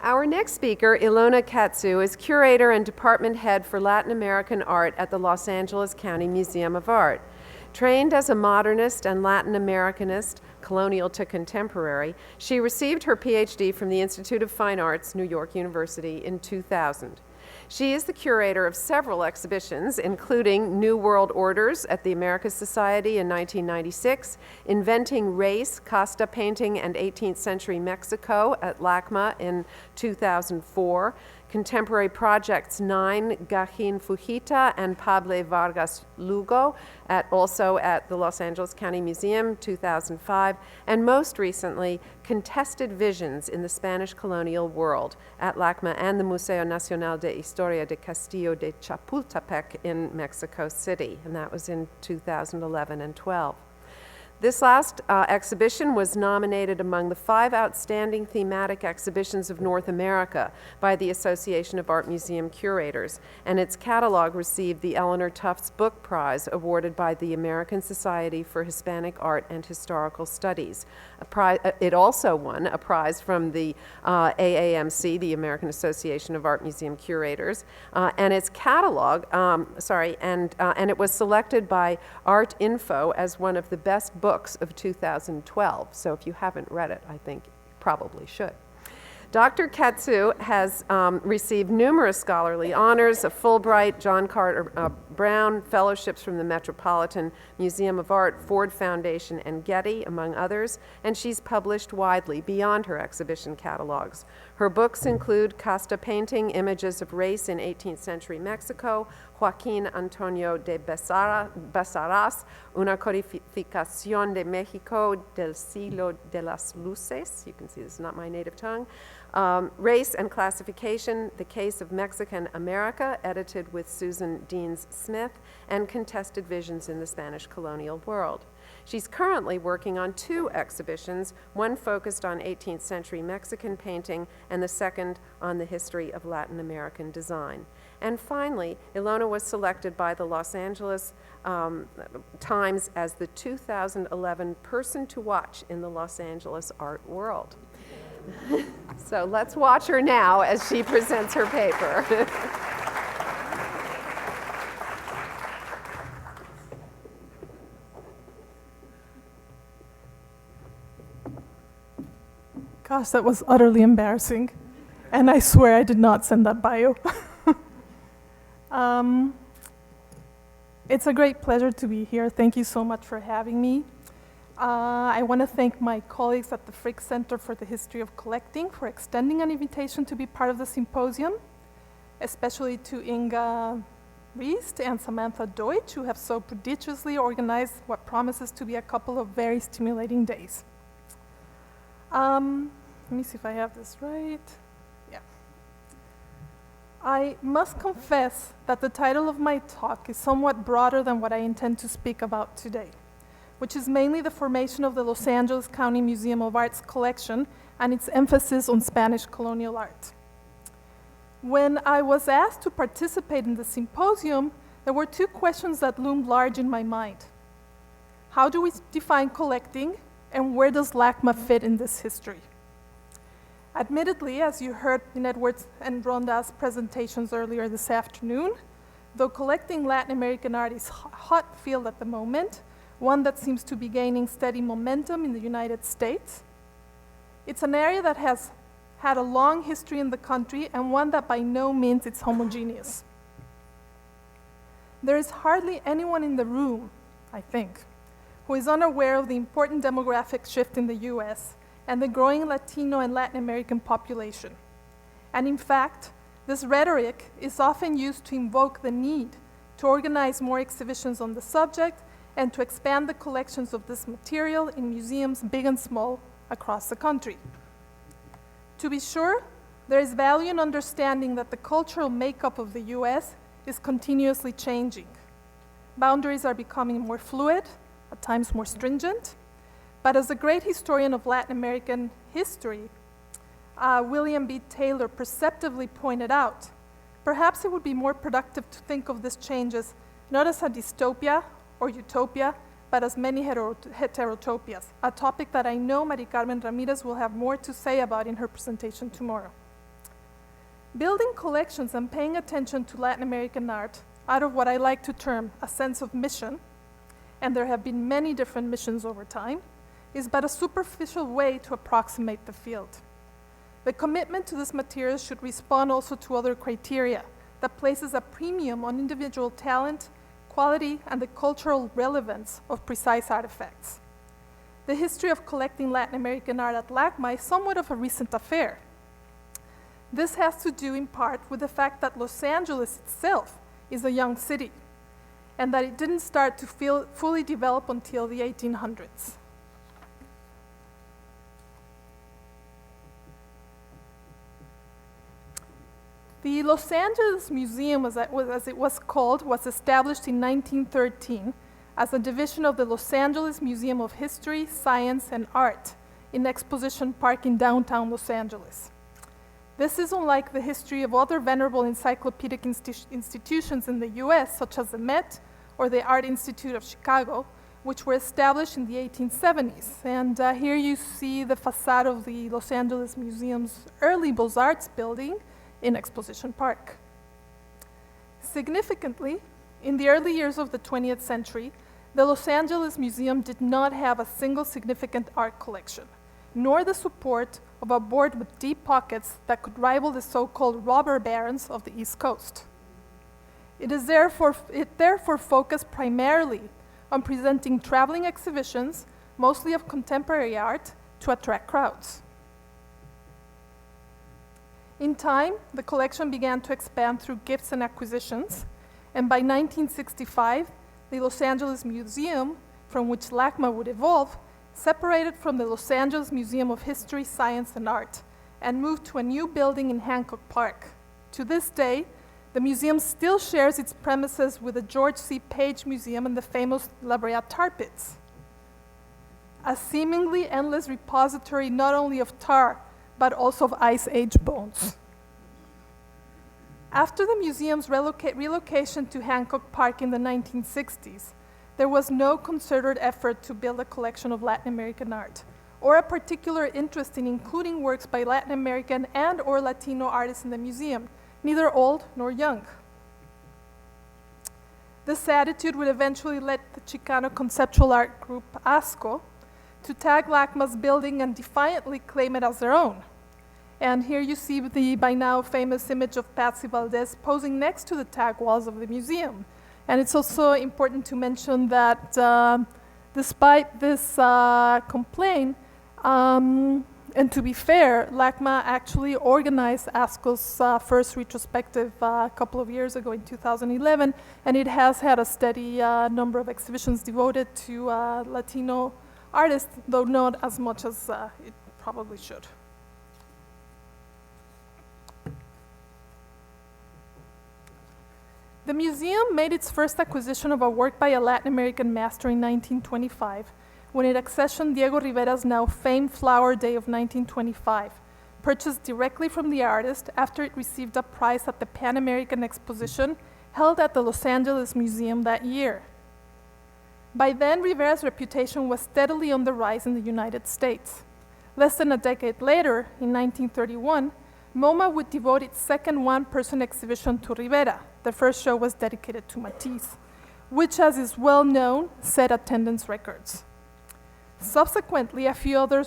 Our next speaker, Ilona Katzew, is curator and department head for Latin American art at the Los Angeles County Museum of Art. Trained as a modernist and Latin Americanist, colonial to contemporary, she received her PhD from the Institute of Fine Arts, New York University, in 2000. She is the curator of several exhibitions, including New World Orders at the Americas Society in 1996, Inventing Race, Casta Painting and 18th Century Mexico at LACMA in 2004, Contemporary Projects 9, Gajin Fujita and Pablo Vargas Lugo, also at the Los Angeles County Museum, 2005, and most recently, Contested Visions in the Spanish Colonial World at LACMA and the Museo Nacional de Historia de Castillo de Chapultepec in Mexico City, and that was in 2011 and 12. This last exhibition was nominated among the 5 outstanding thematic exhibitions of North America by the Association of Art Museum Curators, and its catalog received the Eleanor Tufts Book Prize awarded by the American Society for Hispanic Art and Historical Studies. It also won a prize from the AAMC, the American Association of Art Museum Curators, and its catalog, and it was selected by Art Info as one of the best books of 2012. So if you haven't read it, I think you probably should. Dr. Katzew has received numerous scholarly honors, a Fulbright, John Carter Brown, fellowships from the Metropolitan Museum of Art, Ford Foundation, and Getty, among others, and she's published widely beyond her exhibition catalogs. Her books include Casta Painting, Images of Race in 18th Century Mexico, Joaquín Antonio de Besaras, Una Codificación de México del Siglo de las Luces. You can see this is not my native tongue. Race and Classification, The Case of Mexican America, edited with Susan Deans Smith, and Contested Visions in the Spanish Colonial World. She's currently working on 2 exhibitions, one focused on 18th century Mexican painting and the second on the history of Latin American design. And finally, Ilona was selected by the Los Angeles Times as the 2011 person to watch in the Los Angeles art world. So let's watch her now as she presents her paper. Gosh, that was utterly embarrassing. And I swear I did not send that bio. It's a great pleasure to be here. Thank you so much for having me. I want to thank my colleagues at the Frick Center for the History of Collecting for extending an invitation to be part of the symposium, especially to Inga Riest and Samantha Deutsch, who have so prodigiously organized what promises to be a couple of very stimulating days. Let me see if I have this right. Yeah. I must confess that the title of my talk is somewhat broader than what I intend to speak about today, which is mainly the formation of the Los Angeles County Museum of Art's collection and its emphasis on Spanish colonial art. When I was asked to participate in the symposium, there were 2 questions that loomed large in my mind. How do we define collecting, and where does LACMA fit in this history? Admittedly, as you heard in Edwards and Ronda's presentations earlier this afternoon, though collecting Latin American art is a hot field at the moment, one that seems to be gaining steady momentum in the United States, it's an area that has had a long history in the country and one that by no means is homogeneous. There is hardly anyone in the room, I think, who is unaware of the important demographic shift in the US and the growing Latino and Latin American population. And in fact, this rhetoric is often used to invoke the need to organize more exhibitions on the subject and to expand the collections of this material in museums big and small across the country. To be sure, there is value in understanding that the cultural makeup of the US is continuously changing. Boundaries are becoming more fluid, at times more stringent, but as a great historian of Latin American history, William B. Taylor perceptively pointed out, perhaps it would be more productive to think of this change as not as a dystopia or utopia, but as many heterotopias, a topic that I know Mari Carmen Ramirez will have more to say about in her presentation tomorrow. Building collections and paying attention to Latin American art out of what I like to term a sense of mission, and there have been many different missions over time, is but a superficial way to approximate the field. The commitment to this material should respond also to other criteria that places a premium on individual talent, quality, and the cultural relevance of precise artifacts. The history of collecting Latin American art at LACMA is somewhat of a recent affair. This has to do in part with the fact that Los Angeles itself is a young city, and that it didn't start to fully develop until the 1800s. The Los Angeles Museum, as it was called, was established in 1913 as a division of the Los Angeles Museum of History, Science, and Art in Exposition Park in downtown Los Angeles. This is unlike the history of other venerable encyclopedic institutions in the US, such as the Met or the Art Institute of Chicago, which were established in the 1870s. And here you see the facade of the Los Angeles Museum's early Beaux-Arts building in Exposition Park. Significantly, in the early years of the 20th century, the Los Angeles Museum did not have a single significant art collection, nor the support of a board with deep pockets that could rival the so-called robber barons of the East Coast. It therefore focused primarily on presenting traveling exhibitions, mostly of contemporary art, to attract crowds. In time, the collection began to expand through gifts and acquisitions, and by 1965, the Los Angeles Museum, from which LACMA would evolve, separated from the Los Angeles Museum of History, Science, and Art, and moved to a new building in Hancock Park. To this day, the museum still shares its premises with the George C. Page Museum and the famous La Brea tar pits, a seemingly endless repository not only of tar, but also of Ice Age bones. After the museum's relocation to Hancock Park in the 1960s, there was no concerted effort to build a collection of Latin American art, or a particular interest in including works by Latin American and or Latino artists in the museum, neither old nor young. This attitude would eventually lead the Chicano conceptual art group ASCO to tag LACMA's building and defiantly claim it as their own. And here you see the by now famous image of Patsy Valdez posing next to the tag walls of the museum. And it's also important to mention that despite this complaint, and to be fair, LACMA actually organized ASCO's first retrospective a couple of years ago in 2011, and it has had a steady number of exhibitions devoted to Latino artists, though not as much as it probably should. The museum made its first acquisition of a work by a Latin American master in 1925, when it accessioned Diego Rivera's now famed Flower Day of 1925, purchased directly from the artist after it received a prize at the Pan American Exposition held at the Los Angeles Museum that year. By then, Rivera's reputation was steadily on the rise in the United States. Less than a decade later, in 1931, MoMA would devote its second one-person exhibition to Rivera. The first show was dedicated to Matisse, which, as is well known, set attendance records. Subsequently, a few other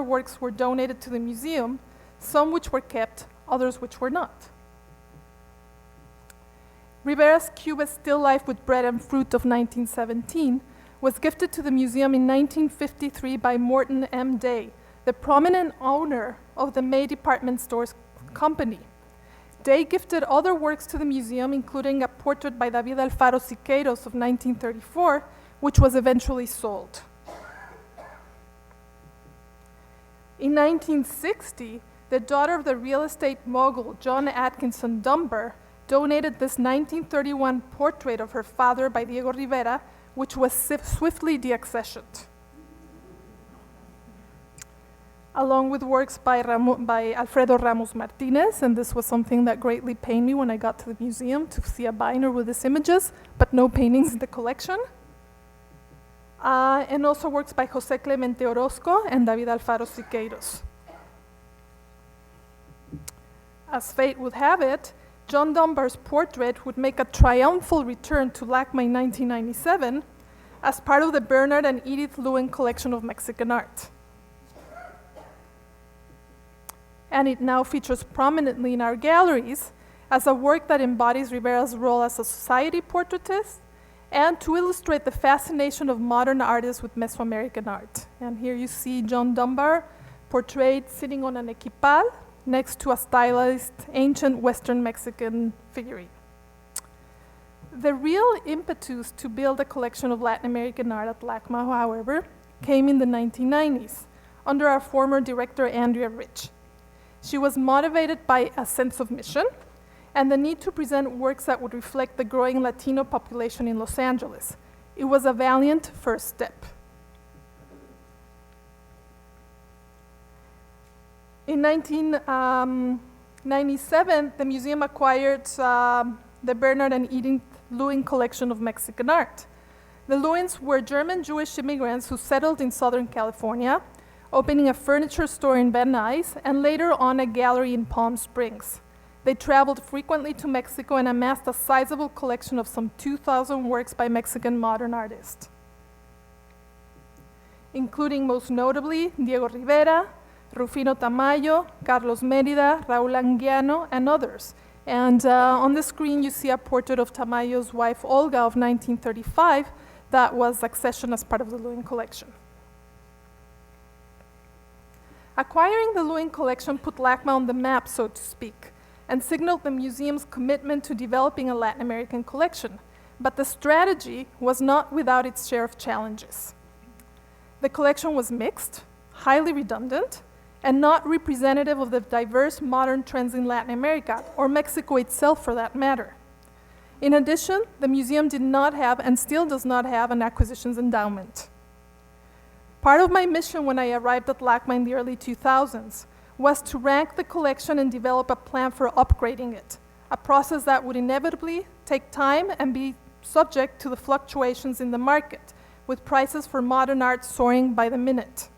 works were donated to the museum, some which were kept, others which were not. Rivera's Cuba Still Life with Bread and Fruit of 1917 was gifted to the museum in 1953 by Morton M. Day, the prominent owner of the May Department Stores Company. Day gifted other works to the museum, including a portrait by David Alfaro Siqueiros of 1934, which was eventually sold. In 1960, the daughter of the real estate mogul John Atkinson Dunbar donated this 1931 portrait of her father by Diego Rivera, which was swiftly deaccessioned, along with works by Alfredo Ramos Martinez, and this was something that greatly pained me when I got to the museum, to see a binder with these images, but no paintings in the collection. And also works by José Clemente Orozco and David Alfaro Siqueiros. as fate would have it, John Dunbar's portrait would make a triumphal return to LACMA in 1997 as part of the Bernard and Edith Lewin collection of Mexican art. And it now features prominently in our galleries as a work that embodies Rivera's role as a society portraitist and to illustrate the fascination of modern artists with Mesoamerican art. And here you see John Dunbar portrayed sitting on an equipal next to a stylized ancient Western Mexican figurine. The real impetus to build a collection of Latin American art at LACMA, however, came in the 1990s under our former director, Andrea Rich. She was motivated by a sense of mission and the need to present works that would reflect the growing Latino population in Los Angeles. It was a valiant first step. In 1997, the museum acquired the Bernard and Edith Lewin collection of Mexican art. The Lewins were German Jewish immigrants who settled in Southern California, opening a furniture store in Van Nuys and later on a gallery in Palm Springs. They traveled frequently to Mexico and amassed a sizable collection of some 2,000 works by Mexican modern artists, including most notably Diego Rivera, Rufino Tamayo, Carlos Mérida, Raúl Anguiano, and others. And on the screen you see a portrait of Tamayo's wife Olga of 1935 that was accessioned as part of the Lewin collection. Acquiring the Lewin collection put LACMA on the map, so to speak, and signaled the museum's commitment to developing a Latin American collection. But the strategy was not without its share of challenges. The collection was mixed, highly redundant, and not representative of the diverse modern trends in Latin America, or Mexico itself for that matter. In addition, the museum did not have, and still does not have, an acquisitions endowment. Part of my mission when I arrived at LACMA in the early 2000s was to rank the collection and develop a plan for upgrading it, a process that would inevitably take time and be subject to the fluctuations in the market, with prices for modern art soaring by the minute.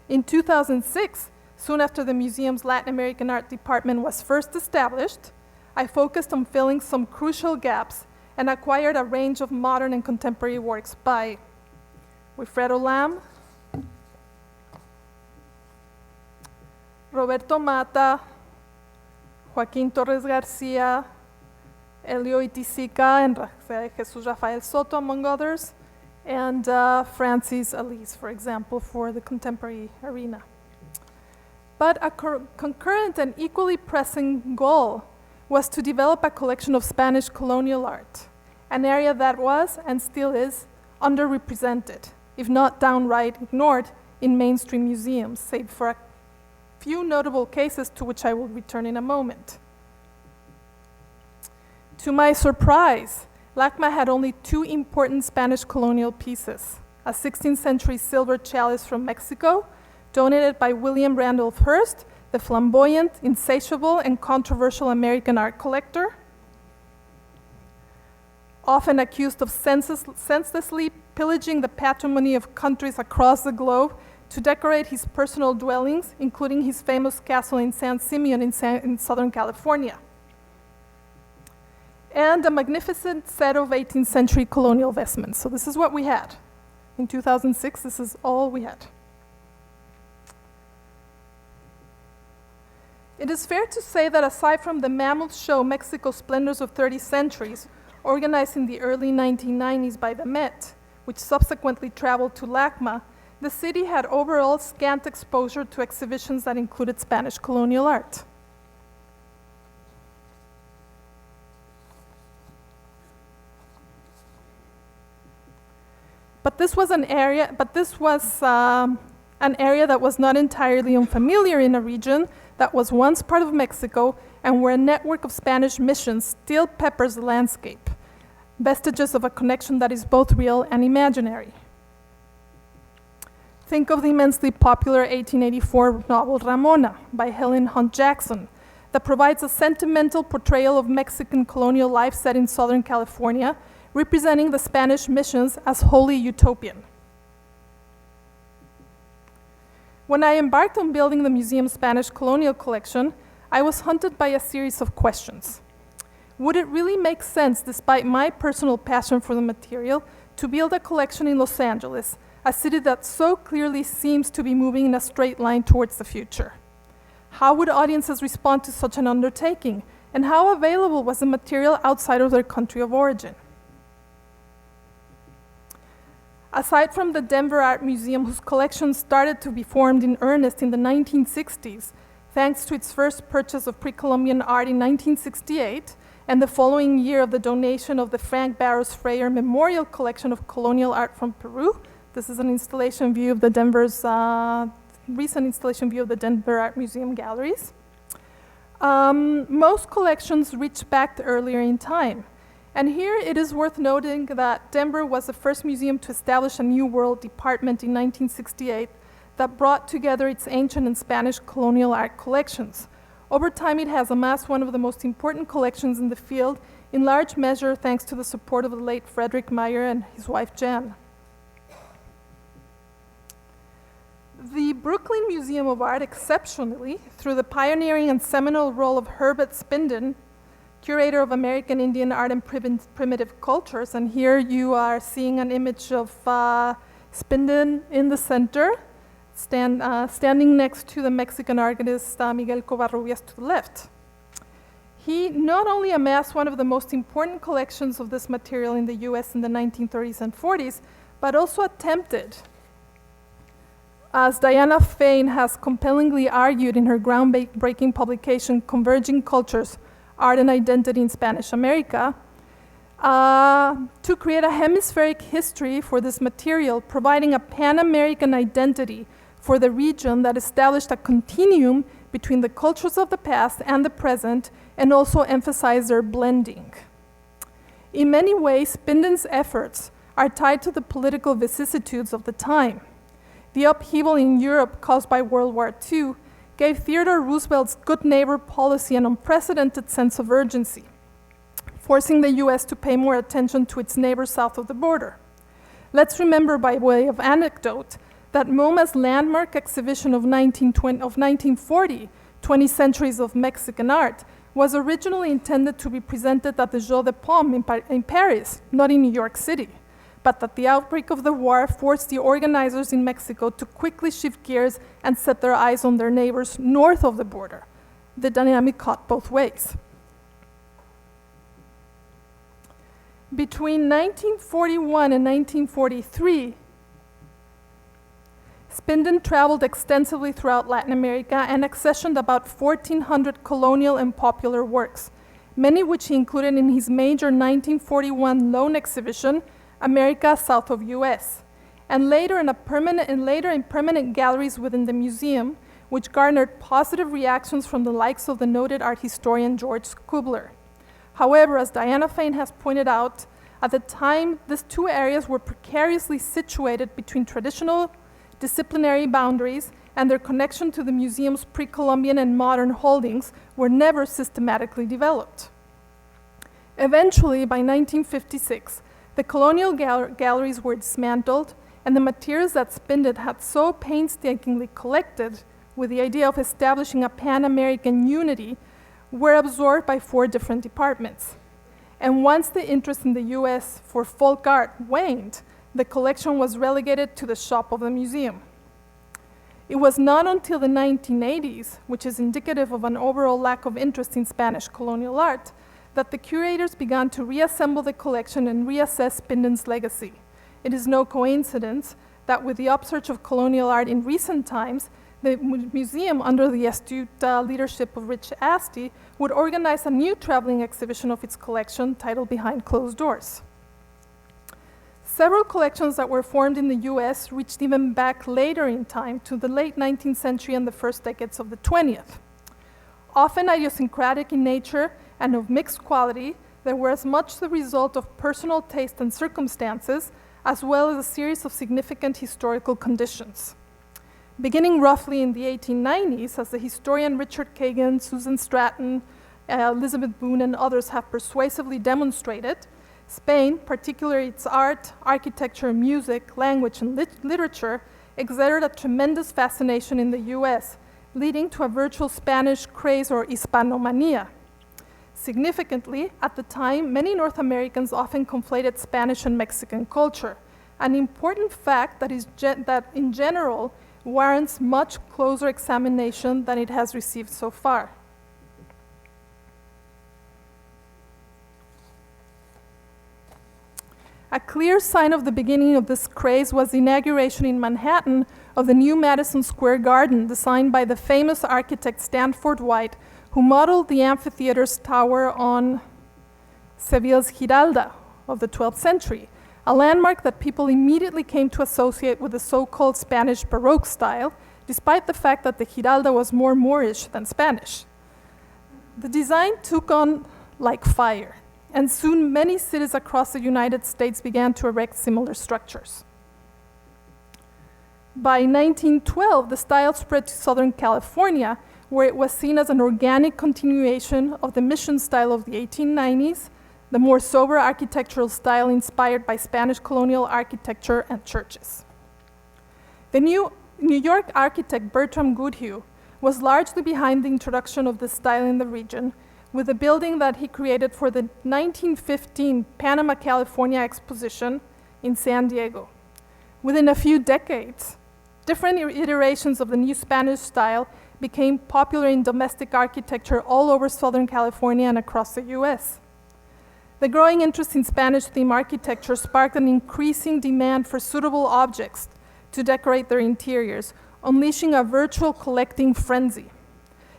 In 2006, soon after the museum's Latin American art department was first established, I focused on filling some crucial gaps and acquired a range of modern and contemporary works by Wilfredo Lam, Roberto Mata, Joaquín Torres Garcia, Elio Itisica, and Jesus Rafael Soto, among others, and Francis Alice, for example, for the contemporary arena. But a concurrent and equally pressing goal was to develop a collection of Spanish colonial art, an area that was, and still is, underrepresented, if not downright ignored, in mainstream museums, save for a few notable cases to which I will return in a moment. To my surprise, LACMA had only two important Spanish colonial pieces: a 16th century silver chalice from Mexico, donated by William Randolph Hearst, the flamboyant, insatiable, and controversial American art collector, often accused of senselessly pillaging the patrimony of countries across the globe to decorate his personal dwellings, including his famous castle in San Simeon in Southern California, and a magnificent set of 18th century colonial vestments. So this is what we had. In 2006, this is all we had. It is fair to say that aside from the mammoth show Mexico Splendors of 30 Centuries, organized in the early 1990s by the Met, which subsequently traveled to LACMA, the city had overall scant exposure to exhibitions that included Spanish colonial art. But this was an area that was not entirely unfamiliar in a region that was once part of Mexico and where a network of Spanish missions still peppers the landscape, vestiges of a connection that is both real and imaginary. Think of the immensely popular 1884 novel Ramona by Helen Hunt Jackson that provides a sentimental portrayal of Mexican colonial life set in Southern California, representing the Spanish missions as wholly utopian. When I embarked on building the museum's Spanish colonial collection, I was haunted by a series of questions. Would it really make sense, despite my personal passion for the material, to build a collection in Los Angeles, a city that so clearly seems to be moving in a straight line towards the future? How would audiences respond to such an undertaking? And how available was the material outside of their country of origin? Aside from the Denver Art Museum, whose collection started to be formed in earnest in the 1960s, thanks to its first purchase of pre-Columbian art in 1968, and the following year of the donation of the Frank Barros Freyer Memorial Collection of Colonial Art from Peru. This is an installation view of the recent installation view of the Denver Art Museum galleries. Most collections reach back earlier in time. And here it is worth noting that Denver was the first museum to establish a New World department in 1968 that brought together its ancient and Spanish colonial art collections. Over time, it has amassed one of the most important collections in the field, in large measure thanks to the support of the late Frederick Meyer and his wife Jan. The Brooklyn Museum of Art, exceptionally, through the pioneering and seminal role of Herbert Spinden, curator of American Indian art and primitive cultures, and here you are seeing an image of Spinden in the center, standing next to the Mexican artist Miguel Covarrubias to the left. He not only amassed one of the most important collections of this material in the US in the 1930s and 40s, but also attempted, as Diana Fain has compellingly argued in her groundbreaking publication, Converging Cultures, Art and Identity in Spanish America, to create a hemispheric history for this material, providing a Pan-American identity for the region that established a continuum between the cultures of the past and the present, and also emphasized their blending. In many ways, Spinden's efforts are tied to the political vicissitudes of the time. The upheaval in Europe caused by World War II gave Theodore Roosevelt's good neighbor policy an unprecedented sense of urgency, forcing the US to pay more attention to its neighbors south of the border. Let's remember, by way of anecdote, that MoMA's landmark exhibition of 1940, 20 Centuries of Mexican Art, was originally intended to be presented at the Jeux de Paume in Paris, not in New York City, but that the outbreak of the war forced the organizers in Mexico to quickly shift gears and set their eyes on their neighbors north of the border. The dynamic cut both ways. Between 1941 and 1943, Spinden traveled extensively throughout Latin America and accessioned about 1,400 colonial and popular works, many which he included in his major 1941 loan exhibition, America South of US, and later in permanent galleries within the museum, which garnered positive reactions from the likes of the noted art historian George Kubler. However, as Diana Fain has pointed out, at the time, these two areas were precariously situated between traditional disciplinary boundaries, and their connection to the museum's pre-Columbian and modern holdings were never systematically developed. Eventually, by 1956, the colonial galleries were dismantled, and the materials that Spinden had so painstakingly collected with the idea of establishing a Pan-American unity were absorbed by 4 different departments. And once the interest in the US for folk art waned, the collection was relegated to the shop of the museum. It was not until the 1980s, which is indicative of an overall lack of interest in Spanish colonial art, that the curators began to reassemble the collection and reassess Spinden's legacy. It is no coincidence that with the upsurge of colonial art in recent times, the museum, under the astute leadership of Rich Asti, would organize a new traveling exhibition of its collection titled Behind Closed Doors. Several collections that were formed in the US reached even back later in time to the late 19th century and the first decades of the 20th. Often idiosyncratic in nature and of mixed quality, they were as much the result of personal taste and circumstances, as well as a series of significant historical conditions. Beginning roughly in the 1890s, as the historian Richard Kagan, Susan Stratton, Elizabeth Boone, and others have persuasively demonstrated, Spain, particularly its art, architecture, music, language, and literature, exerted a tremendous fascination in the US, leading to a virtual Spanish craze or Hispanomania. Significantly, at the time, many North Americans often conflated Spanish and Mexican culture, an important fact that in general warrants much closer examination than it has received so far. A clear sign of the beginning of this craze was the inauguration in Manhattan of the new Madison Square Garden, designed by the famous architect Stanford White, who modeled the amphitheater's tower on Seville's Giralda of the 12th century, a landmark that people immediately came to associate with the so-called Spanish Baroque style, despite the fact that the Giralda was more Moorish than Spanish. The design took on like fire, and soon many cities across the United States began to erect similar structures. By 1912, the style spread to Southern California, where it was seen as an organic continuation of the mission style of the 1890s, the more sober architectural style inspired by Spanish colonial architecture and churches. The New York architect Bertram Goodhue was largely behind the introduction of this style in the region, with a building that he created for the 1915 Panama, California exposition in San Diego. Within a few decades, different iterations of the new Spanish style became popular in domestic architecture all over Southern California and across the US. The growing interest in Spanish theme architecture sparked an increasing demand for suitable objects to decorate their interiors, unleashing a virtual collecting frenzy.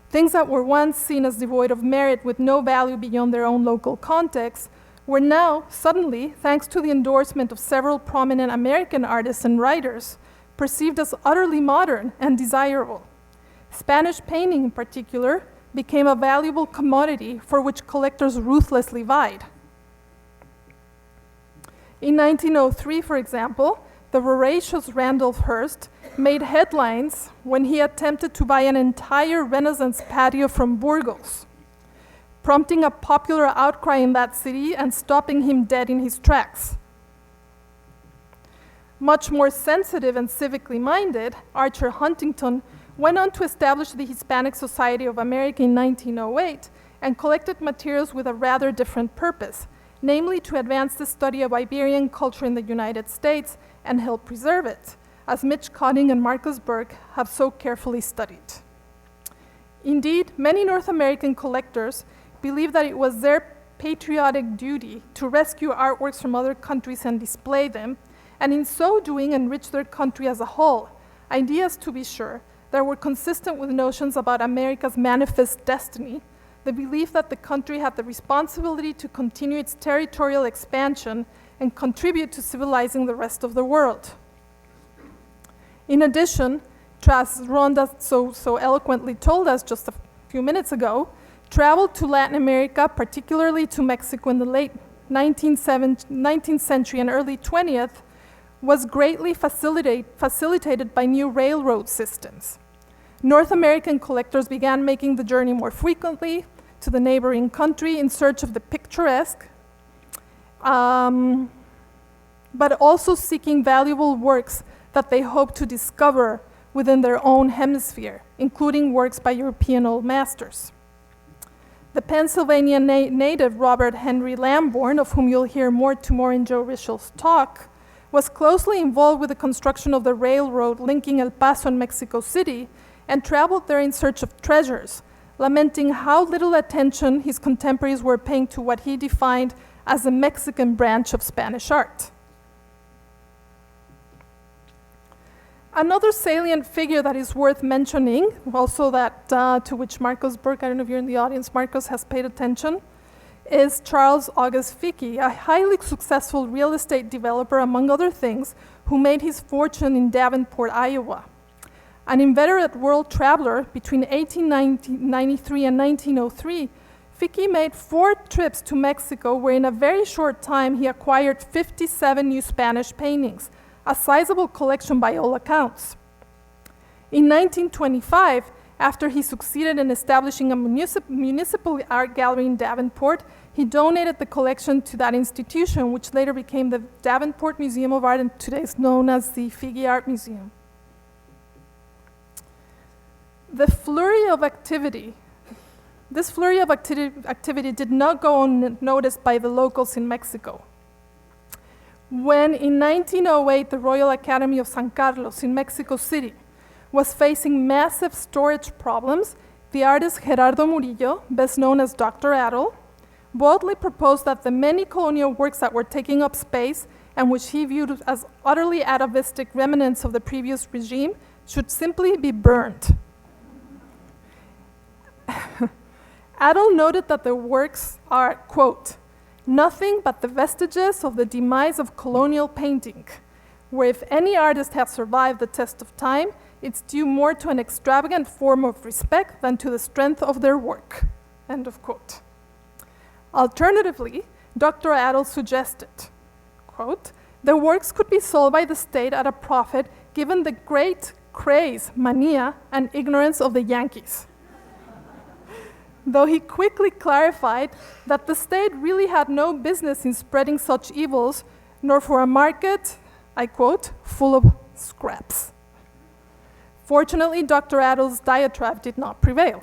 Things that were once seen as devoid of merit with no value beyond their own local context were now, suddenly, thanks to the endorsement of several prominent American artists and writers, perceived as utterly modern and desirable. Spanish painting, in particular, became a valuable commodity for which collectors ruthlessly vied. In 1903, for example, the voracious Randolph Hearst made headlines when he attempted to buy an entire Renaissance patio from Burgos, prompting a popular outcry in that city and stopping him dead in his tracks. Much more sensitive and civically minded, Archer Huntington went on to establish the Hispanic Society of America in 1908 and collected materials with a rather different purpose, namely to advance the study of Iberian culture in the United States and help preserve it, as Mitch Cotting and Marcus Burke have so carefully studied. Indeed, many North American collectors believed that it was their patriotic duty to rescue artworks from other countries and display them, and in so doing enrich their country as a whole, ideas, to be sure, that were consistent with notions about America's manifest destiny, the belief that the country had the responsibility to continue its territorial expansion and contribute to civilizing the rest of the world. In addition, as Rhonda so eloquently told us just a few minutes ago, travel to Latin America, particularly to Mexico in the late 19th century and early 20th, was greatly facilitated by new railroad systems. North American collectors began making the journey more frequently to the neighboring country in search of the picturesque, but also seeking valuable works that they hoped to discover within their own hemisphere, including works by European old masters. The Pennsylvania native Robert Henry Lamborn, of whom you'll hear more tomorrow in Joe Rischel's talk, was closely involved with the construction of the railroad linking El Paso and Mexico City, and traveled there in search of treasures, lamenting how little attention his contemporaries were paying to what he defined as the Mexican branch of Spanish art. Another salient figure that is worth mentioning, also that to which Marcos Burke, I don't know if you're in the audience, Marcos has paid attention, is Charles August Fickey, a highly successful real estate developer, among other things, who made his fortune in Davenport, Iowa. An inveterate world traveler between 1893 and 1903, Fickey made 4 trips to Mexico, where in a very short time he acquired 57 new Spanish paintings, a sizable collection by all accounts. In 1925, after he succeeded in establishing a municipal art gallery in Davenport, he donated the collection to that institution, which later became the Davenport Museum of Art and today is known as the Fickey Art Museum. This flurry of activity did not go unnoticed by the locals in Mexico. When in 1908 the Royal Academy of San Carlos in Mexico City was facing massive storage problems, the artist Gerardo Murillo, best known as Dr. Adel, boldly proposed that the many colonial works that were taking up space and which he viewed as utterly atavistic remnants of the previous regime should simply be burned. Adel noted that the works are, quote, nothing but the vestiges of the demise of colonial painting, where if any artist has survived the test of time, it's due more to an extravagant form of respect than to the strength of their work, end of quote. Alternatively, Dr. Adel suggested, quote, the works could be sold by the state at a profit given the great craze, mania, and ignorance of the Yankees. Though he quickly clarified that the state really had no business in spreading such evils, nor for a market, I quote, full of scraps. Fortunately, Dr. Adel's diatribe did not prevail.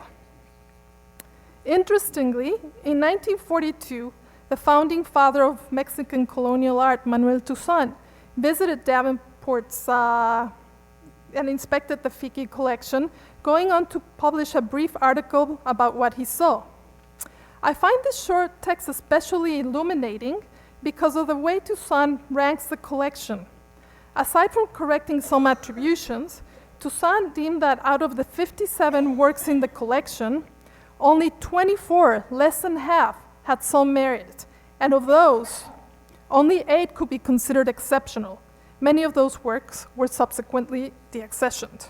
Interestingly, in 1942, the founding father of Mexican colonial art, Manuel Toussaint, visited Davenport's and inspected the Fiki collection, going on to publish a brief article about what he saw. I find this short text especially illuminating because of the way Toussaint ranks the collection. Aside from correcting some attributions, Toussaint deemed that out of the 57 works in the collection, only 24, less than half, had some merit, and of those, only 8 could be considered exceptional. Many of those works were subsequently deaccessioned.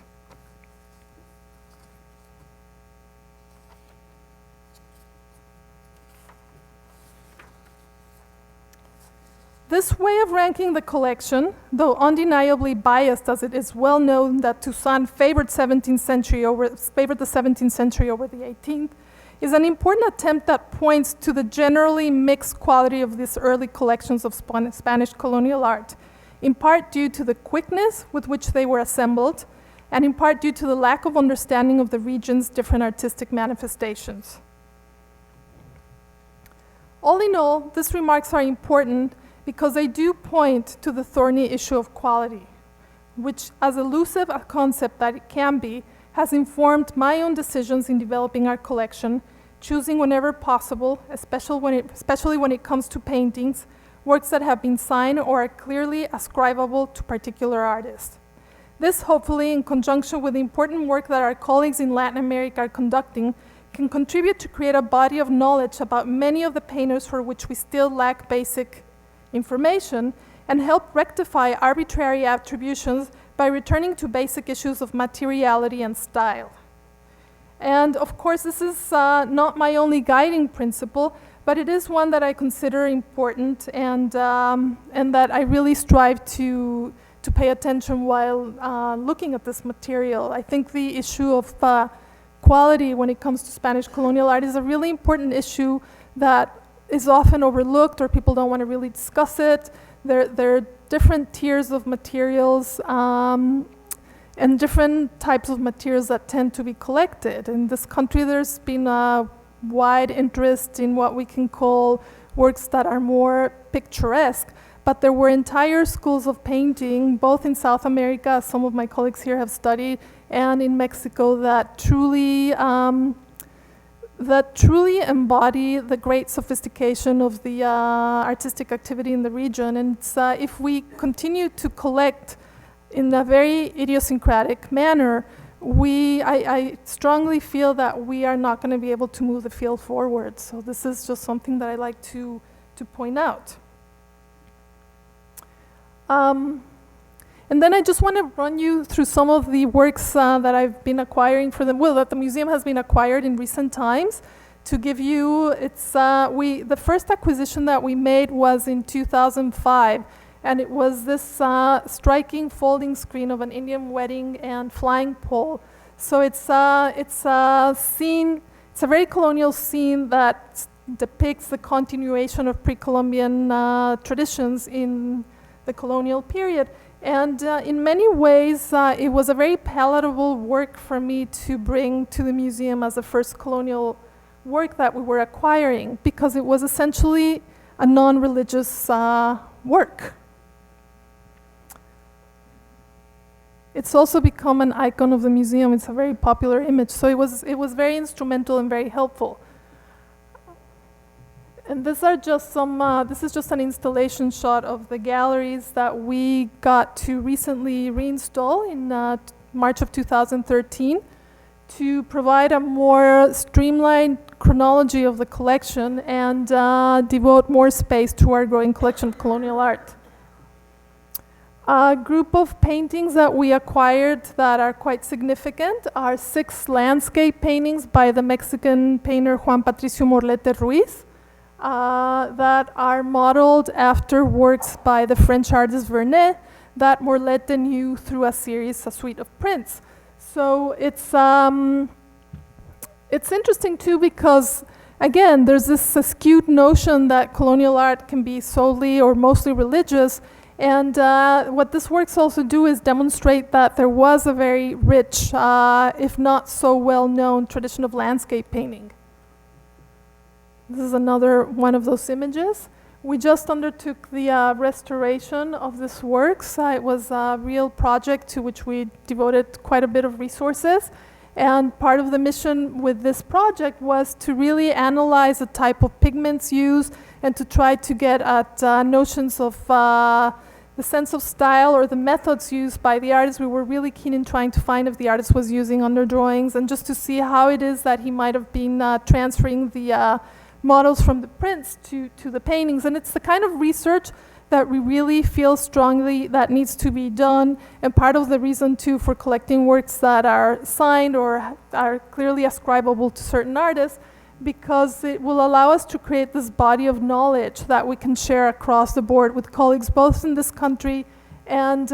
This way of ranking the collection, though undeniably biased, as it is well known that Toussaint favored the 17th century over the 18th, is an important attempt that points to the generally mixed quality of these early collections of Spanish colonial art, in part due to the quickness with which they were assembled, and in part due to the lack of understanding of the region's different artistic manifestations. All in all, these remarks are important because they do point to the thorny issue of quality, which, as elusive a concept that it can be, has informed my own decisions in developing our collection, choosing whenever possible, especially when it comes to paintings, works that have been signed or are clearly ascribable to particular artists. This, hopefully, in conjunction with the important work that our colleagues in Latin America are conducting, can contribute to create a body of knowledge about many of the painters for which we still lack basic information, and help rectify arbitrary attributions by returning to basic issues of materiality and style. And of course, this is not my only guiding principle, but it is one that I consider important and that I really strive to pay attention while looking at this material. I think the issue of quality when it comes to Spanish colonial art is a really important issue that is often overlooked, or people don't want to really discuss it. There are different tiers of materials and different types of materials that tend to be collected. In this country, there's been a wide interest in what we can call works that are more picturesque, but there were entire schools of painting, both in South America, as some of my colleagues here have studied, and in Mexico, that truly embody the great sophistication of the artistic activity in the region. And if we continue to collect in a very idiosyncratic manner, I strongly feel that we are not going to be able to move the field forward. So this is just something that I like to point out. And then I just want to run you through some of the works that I've been acquiring that the museum has been acquired in recent times. To give you, the first acquisition that we made was in 2005, and it was this striking folding screen of an Indian wedding and flying pole. So it's a scene, it's a very colonial scene that depicts the continuation of pre-Columbian traditions in the colonial period. And in many ways, it was a very palatable work for me to bring to the museum as the first colonial work that we were acquiring, because it was essentially a non-religious work. It's also become an icon of the museum. It's a very popular image, so it was very instrumental and very helpful. And these are just some, this is just an installation shot of the galleries that we got to recently reinstall in March of 2013 to provide a more streamlined chronology of the collection and devote more space to our growing collection of colonial art. A group of paintings that we acquired that are quite significant are 6 landscape paintings by the Mexican painter Juan Patricio Morlete Ruiz that are modeled after works by the French artist Vernet that Morlete knew through a suite of prints. So it's interesting too, because again, there's this skewed notion that colonial art can be solely or mostly religious. And what this works also do is demonstrate that there was a very rich, if not so well-known, tradition of landscape painting. This is another one of those images. We just undertook the restoration of this works. It was a real project to which we devoted quite a bit of resources. And part of the mission with this project was to really analyze the type of pigments used and to try to get at notions of the sense of style or the methods used by the artist. We were really keen in trying to find if the artist was using underdrawings and just to see how it is that he might have been transferring the models from the prints to the paintings. And it's the kind of research that we really feel strongly that needs to be done, and part of the reason too for collecting works that are signed or are clearly ascribable to certain artists, because it will allow us to create this body of knowledge that we can share across the board with colleagues both in this country and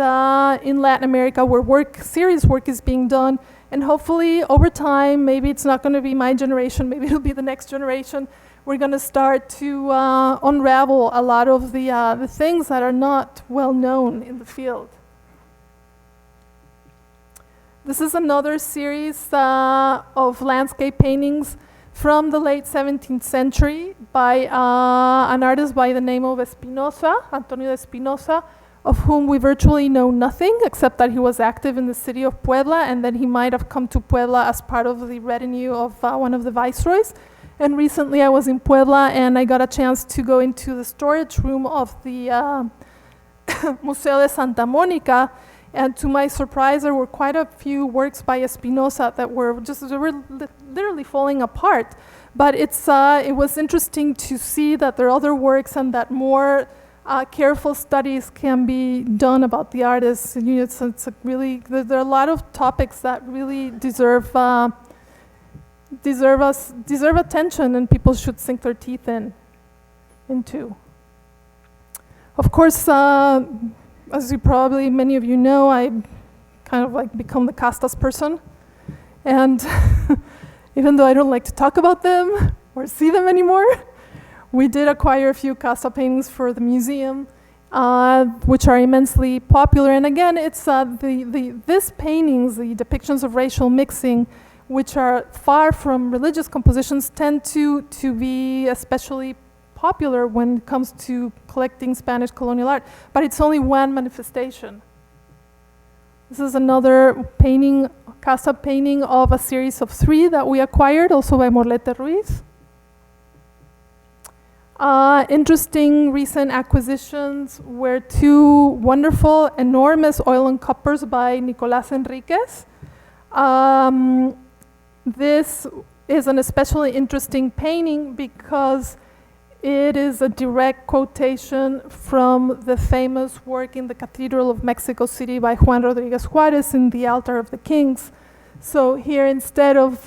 in Latin America, where serious work is being done. And hopefully over time, maybe it's not going to be my generation, maybe it'll be the next generation, we're going to start to unravel a lot of the things that are not well known in the field. This is another series of landscape paintings from the late 17th century by an artist by the name of Espinosa, Antonio de Espinosa, of whom we virtually know nothing except that he was active in the city of Puebla and that he might have come to Puebla as part of the retinue of one of the viceroys. And recently I was in Puebla and I got a chance to go into the storage room of the Museo de Santa Mónica, and to my surprise there were quite a few works by Espinosa that were literally falling apart. But it was interesting to see that there are other works and that more careful studies can be done about the artists. You know, it's a really, there are a lot of topics that really deserve attention, and people should sink their teeth into. Of course, as you probably many of you know, I kind of like become the castas person, and even though I don't like to talk about them or see them anymore, we did acquire a few casta paintings for the museum, which are immensely popular. And again, it's these paintings, the depictions of racial mixing, which are far from religious compositions, tend to be especially popular when it comes to collecting Spanish colonial art, but it's only one manifestation. This is another painting, casta painting of a series of 3 that we acquired, also by Morlete Ruiz. Interesting recent acquisitions were 2 wonderful, enormous oil and coppers by Nicolás Enríquez. This is an especially interesting painting because it is a direct quotation from the famous work in the Cathedral of Mexico City by Juan Rodríguez Juárez in the Altar of the Kings. So here, instead of,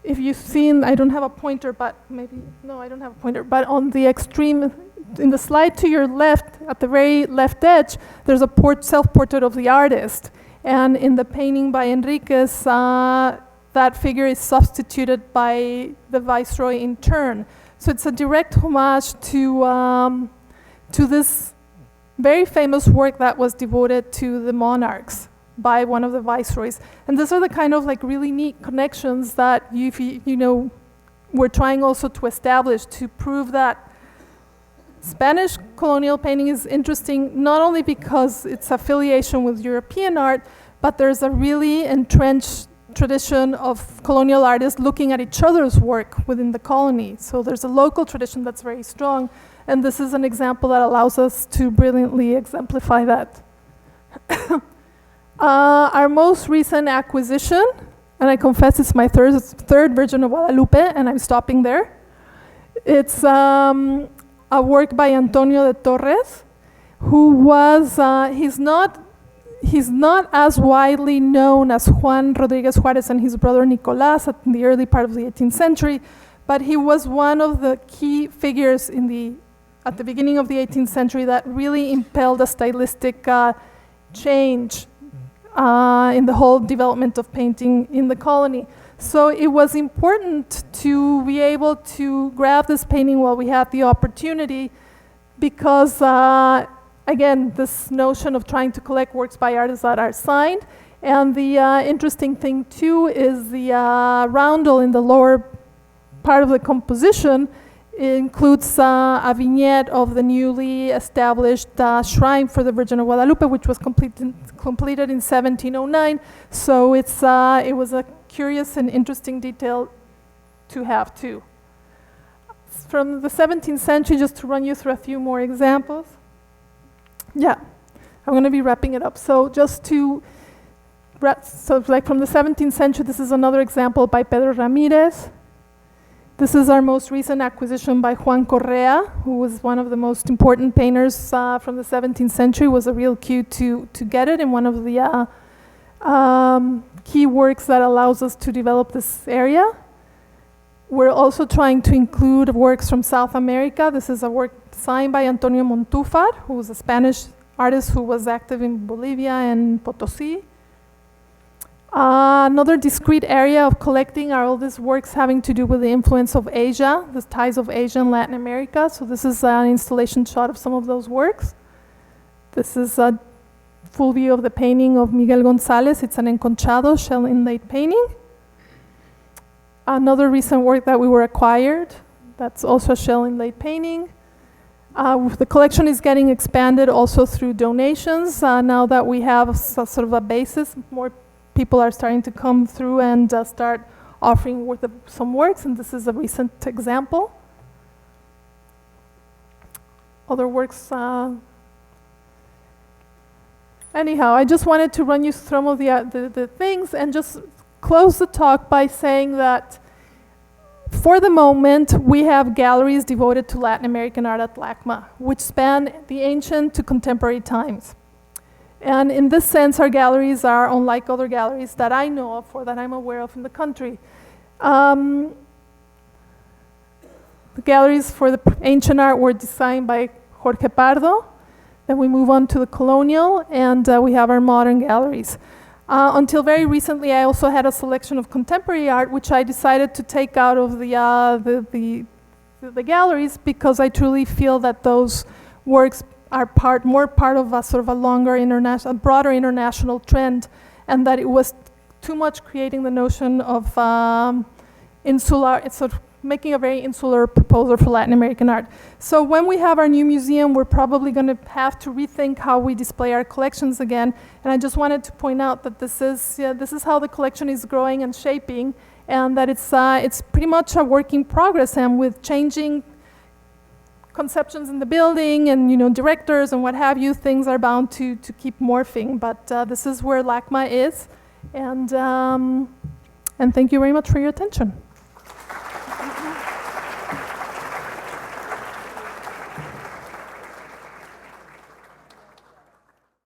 if you've seen, I don't have a pointer, but maybe, no, I don't have a pointer, but on the extreme, in the slide to your left, at the very left edge, there's a self-portrait of the artist. And in the painting by Enríquez, that figure is substituted by the viceroy in turn. So it's a direct homage to this very famous work that was devoted to the monarchs by one of the viceroys. And these are the kind of like really neat connections that we're trying also to establish to prove that Spanish colonial painting is interesting not only because its affiliation with European art, but there's a really entrenched tradition of colonial artists looking at each other's work within the colony. So there's a local tradition that's very strong, and this is an example that allows us to brilliantly exemplify that. Our most recent acquisition, and I confess it's my third Virgin of Guadalupe, and I'm stopping there. It's a work by Antonio de Torres, who was, he's not as widely known as Juan Rodriguez Juarez and his brother Nicolás at the early part of the 18th century, but he was one of the key figures at the beginning of the 18th century that really impelled a stylistic change in the whole development of painting in the colony. So it was important to be able to grab this painting while we had the opportunity because, again, this notion of trying to collect works by artists that are signed. And the interesting thing, too, is the roundel in the lower part of the composition includes a vignette of the newly established shrine for the Virgin of Guadalupe, which was completed in 1709. So it was a curious and interesting detail to have too. From the 17th century, just to run you through a few more examples. Yeah, I'm going to be wrapping it up. So just to, like from the 17th century, this is another example by Pedro Ramirez. This is our most recent acquisition by Juan Correa, who was one of the most important painters from the 17th century. It was a real cue to get it in one of the key works that allows us to develop this area. We're also trying to include works from South America. This is a work signed by Antonio Montúfar, who was a Spanish artist who was active in Bolivia and Potosí. Another discrete area of collecting are all these works having to do with the influence of Asia, the ties of Asia and Latin America. So this is an installation shot of some of those works. This is a full view of the painting of Miguel González. It's an enconchado, shell inlaid painting. Another recent work that we were acquired, that's also a shell inlaid painting. The collection is getting expanded also through donations. Now that we have sort of a basis, more people are starting to come through and start offering some works, and this is a recent example. Other works. Anyhow, I just wanted to run you through some of the things and just close the talk by saying that for the moment, we have galleries devoted to Latin American art at LACMA, which span the ancient to contemporary times. And in this sense, our galleries are unlike other galleries that I know of or that I'm aware of in the country. The galleries for the ancient art were designed by Jorge Pardo. Then we move on to the Colonial, and we have our modern galleries. Until very recently, I also had a selection of contemporary art, which I decided to take out of the galleries because I truly feel that those works are more part of a sort of a longer a broader international trend, and that it was too much creating the notion of insular, it's sort of making a very insular proposal for Latin American art. So when we have our new museum, we're probably going to have to rethink how we display our collections again. And I just wanted to point out that this is how the collection is growing and shaping, and that it's pretty much a work in progress, and with changing conceptions in the building and directors and what have you, things are bound to keep morphing. But this is where LACMA is, and thank you very much for your attention.